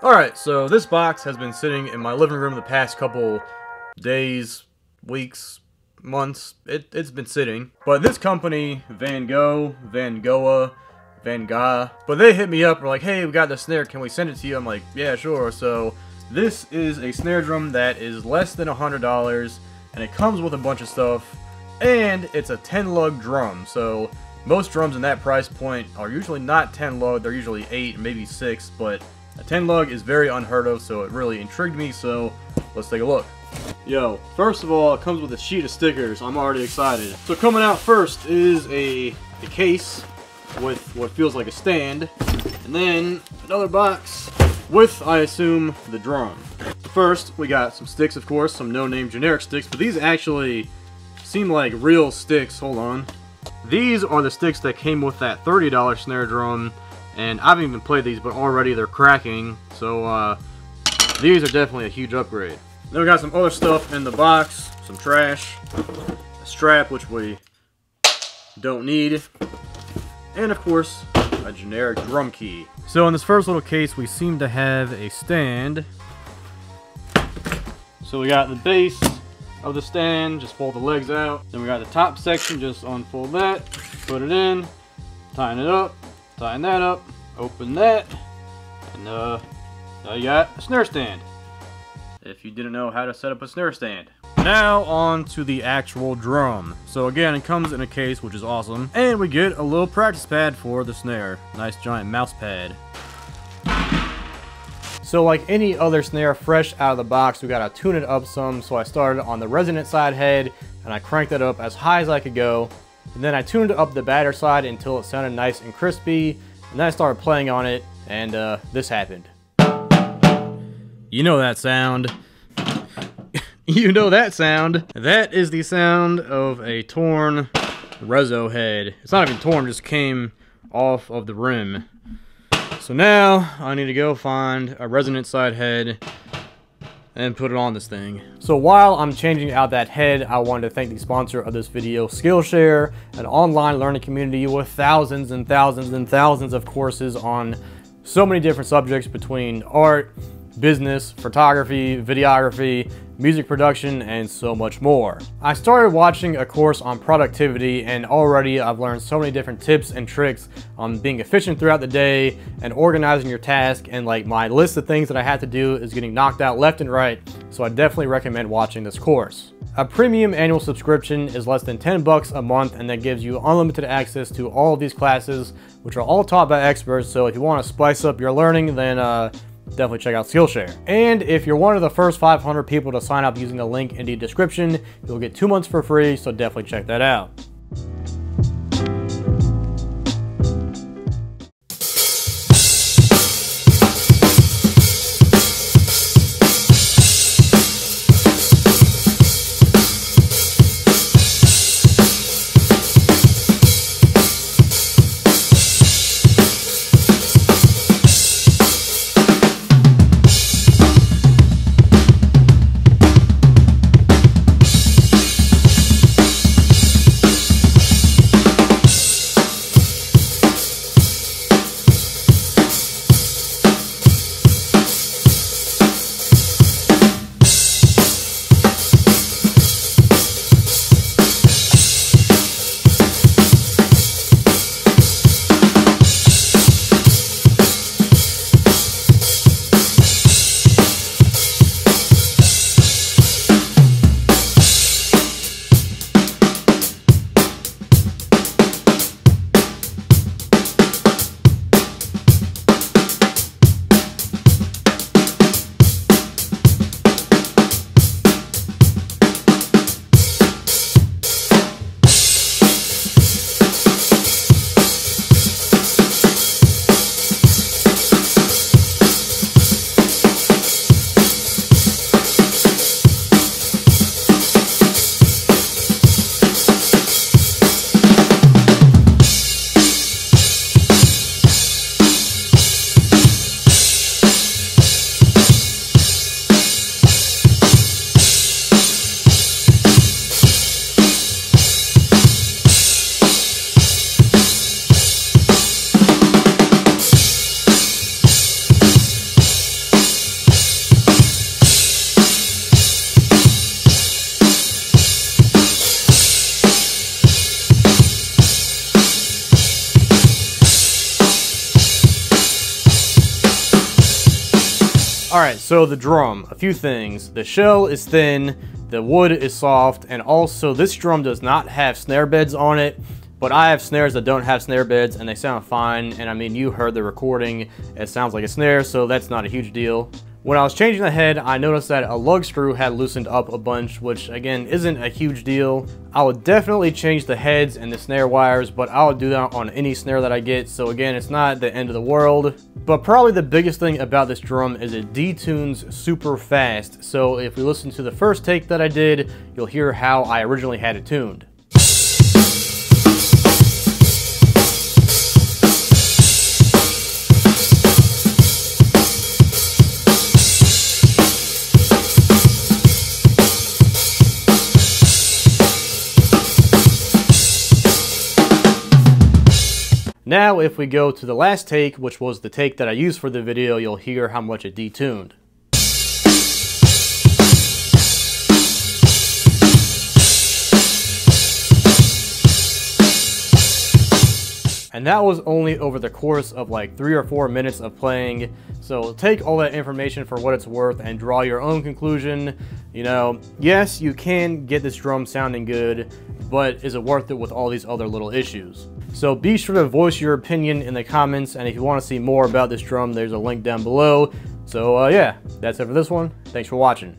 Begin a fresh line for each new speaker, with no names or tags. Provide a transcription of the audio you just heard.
Alright, so this box has been sitting in my living room the past couple days, weeks, months. It's been sitting. But this company, Van Gogh, but they hit me up, were like, hey, we got the snare, can we send it to you? I'm like, yeah, sure. So this is a snare drum that is less than $100, and it comes with a bunch of stuff, and it's a 10 lug drum. So most drums in that price point are usually not 10 lug, they're usually 8, maybe 6, but a 10 lug is very unheard of, so it really intrigued me, so let's take a look. Yo, first of all, it comes with a sheet of stickers. I'm already excited. So coming out first is a case with what feels like a stand, and then another box with, I assume, the drum. First, we got some sticks, of course, some no-name generic sticks, but these actually seem like real sticks. Hold on. These are the sticks that came with that $30 snare drum. And I haven't even played these, but already they're cracking. So these are definitely a huge upgrade. Then we got some other stuff in the box, some trash, a strap which we don't need, and of course a generic drum key. So in this first little case we seem to have a stand. So we got the base of the stand, just fold the legs out. Then we got the top section, just unfold that, put it in, tighten it up. Tighten that up, open that, and now you got a snare stand. If you didn't know how to set up a snare stand. Now on to the actual drum. So again, it comes in a case, which is awesome, and we get a little practice pad for the snare. Nice giant mouse pad. So like any other snare fresh out of the box, we gotta tune it up some. So I started on the resonant side head, and I cranked it up as high as I could go. And then I tuned up the batter side until it sounded nice and crispy. And then I started playing on it, and this happened. You know that sound. You know that sound. That is the sound of a torn reso head. It's not even torn, just came off of the rim. So now I need to go find a resonant side head and put it on this thing. So while I'm changing out that head, I wanted to thank the sponsor of this video, Skillshare, an online learning community with thousands and thousands and thousands of courses on so many different subjects between art, business, photography, videography, music production, and so much more. I started watching a course on productivity, and already I've learned so many different tips and tricks on being efficient throughout the day and organizing your task, and like my list of things that I had to do is getting knocked out left and right, so I definitely recommend watching this course. A premium annual subscription is less than 10 bucks a month, and that gives you unlimited access to all of these classes, which are all taught by experts. So if you want to spice up your learning, then definitely check out Skillshare. And if you're one of the first 500 people to sign up using the link in the description, you'll get 2 months for free, so definitely check that out. Alright, so the drum, a few things. The shell is thin, the wood is soft, and also this drum does not have snare beds on it, but I have snares that don't have snare beds and they sound fine, and I mean, you heard the recording, it sounds like a snare, so that's not a huge deal. When I was changing the head, I noticed that a lug screw had loosened up a bunch, which again isn't a huge deal. I would definitely change the heads and the snare wires, but I would do that on any snare that I get, so again, it's not the end of the world. But probably the biggest thing about this drum is it detunes super fast, so if we listen to the first take that I did, you'll hear how I originally had it tuned. Now if we go to the last take, which was the take that I used for the video, you'll hear how much it detuned. And that was only over the course of like 3 or 4 minutes of playing. So take all that information for what it's worth and draw your own conclusion. You know, yes, you can get this drum sounding good, but is it worth it with all these other little issues? So be sure to voice your opinion in the comments, and if you want to see more about this drum, there's a link down below. So yeah, that's it for this one. Thanks for watching.